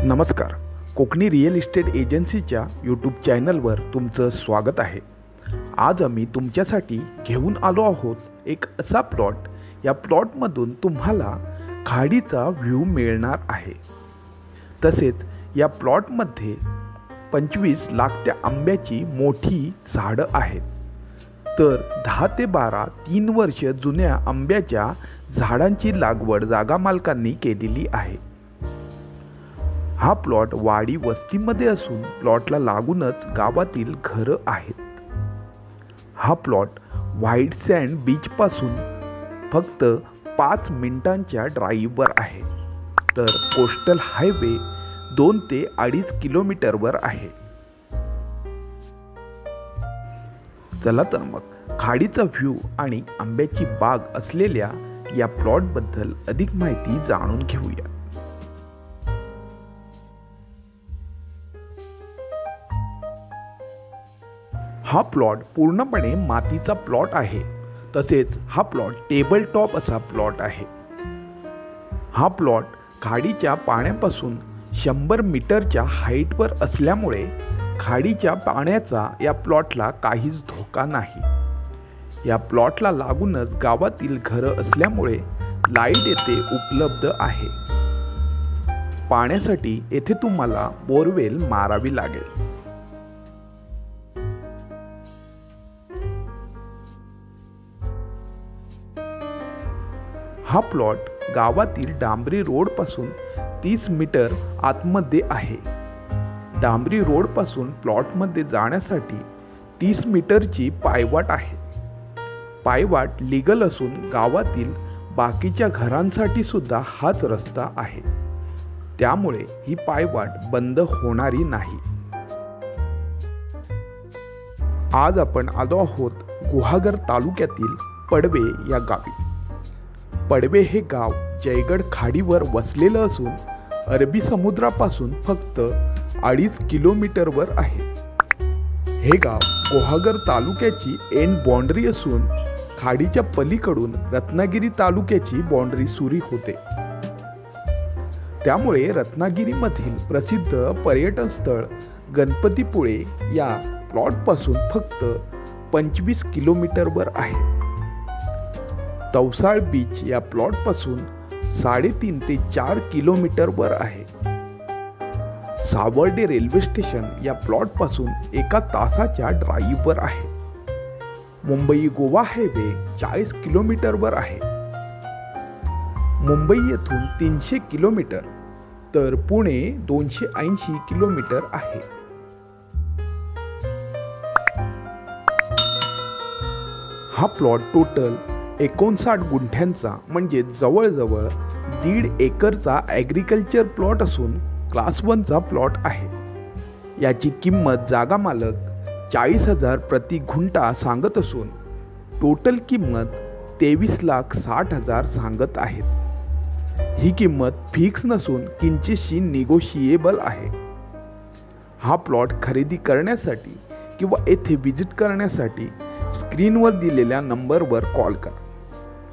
नमस्कार, Konkani real estate एजन्सीच्या YouTube चॅनलवर तुमचं स्वागत आहे। आज आम्ही तुमच्यासाठी घेऊन आलो आहोत एक असा प्लॉट। या प्लॉटमधून तुम्हाला खाडीचा व्ह्यू मिळणार आहे। तसेच या प्लॉटमध्ये 25 लाख त्या आंब्याची मोठी झाडं आहेत। तर 10 ते 12 3 वर्ष जुन्या आंब्याच्या झाडांची लागवड जागा मालकांनी केलेली आहे। हा प्लॉट वाडी वस्तीमध्ये असून प्लॉटला लागूनच गावातील घरं आहेत। हा प्लॉट व्हाईट सँड बीच पासून फक्त 5 मिनिटांच्या ड्राईव्हवर आहे। तर कोस्टल हायवे 2 ते 2.5 किलोमीटरवर आहे। चला तर मग खाडीचा व्ह्यू आणि आंब्याची बाग असलेल्या या प्लॉटबद्दल अधिक माहिती जाणून घेऊया। हा प्लॉट पूर्णपणे मातीचा प्लॉट आहे। तसेच हा प्लॉट टेबल टॉप असा प्लॉट आहे। हा प्लॉट खाडीच्या पाण्यापासून 100 मीटरच्या हाईटवर असल्यामुळे खाडीच्या पाण्याचा या प्लॉटला काहीच धोका नाही। या प्लॉटला लागूनच गावातील घरं असल्यामुळे लाईट येथे उपलब्ध आहे। पाण्यासाठी येथे तुम्हाला बोरवेल मारावी लागेल। हा प्लॉट गावातील डांबरी रोड पासून 30 मीटर आतमध्ये आहे। डांबरी रोड पासून प्लॉटमध्ये जाण्यासाठी 30 मीटरची पायवाट आहे। पायवाट लीगल असून गावातील बाकीच्या घरांसाठी सुद्धा हाच रस्ता आहे। त्यामुळे ही पायवाट बंद होणारी नाही। आज आपण आलो आहोत गुहागर तालुक्यातील पडवे या गावी। पडवे हे गाव जयगड खाडीवर वसलेलं असून अरबी समुद्रापासून फक्त 2.5 किलोमीटरवर आहे। हे गाव गुहागर तालुक्याची एंड बाउंड्री असून खाडीच्या पलीकडून रत्नागिरी तालुक्याची बाउंड्री सुरू होते। त्यामुळे रत्नागिरीमधील प्रसिद्ध पर्यटन स्थळ गणपतीपुळे या प्लॉटपासून फक्त 25 किलोमीटरवर आहे। तवसाळ बीच या प्लॉटपासून 3.5 ते 4 किलोमीटरवर आहे। सावर्डे रेल्वे स्टेशन या प्लॉटपासून 1 तासाच्या ड्राईव्हवर आहे। मुंबई गोवा हायवे 40 किलोमीटरवर आहे। मुंबई येथून 300 किलोमीटर तर पुणे 280 किलोमीटर आहे। हा प्लॉट टोटल 59 गुंठ्यांचा म्हणजे जवळजवळ 1.5 एकरचा ॲग्रिकल्चर प्लॉट असून क्लास 1चा प्लॉट आहे। याची किंमत जागा मालक 40,000 प्रति गुंठा सांगत असून टोटल किंमत 23,60,000 सांगत आहेत। ही किंमत फिक्स नसून किंचितशी निगोशिएबल आहे। हा प्लॉट खरेदी करण्यासाठी किंवा येथे व्हिजिट करण्यासाठी स्क्रीनवर दिलेल्या नंबरवर कॉल करा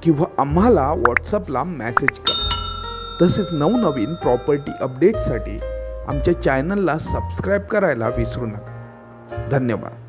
किंवा आम्हाला व्हॉट्सअपला मेसेज करा। तसेच नवनवीन प्रॉपर्टी अपडेटसाठी आमच्या चॅनलला सबस्क्राईब करायला विसरू नका। धन्यवाद।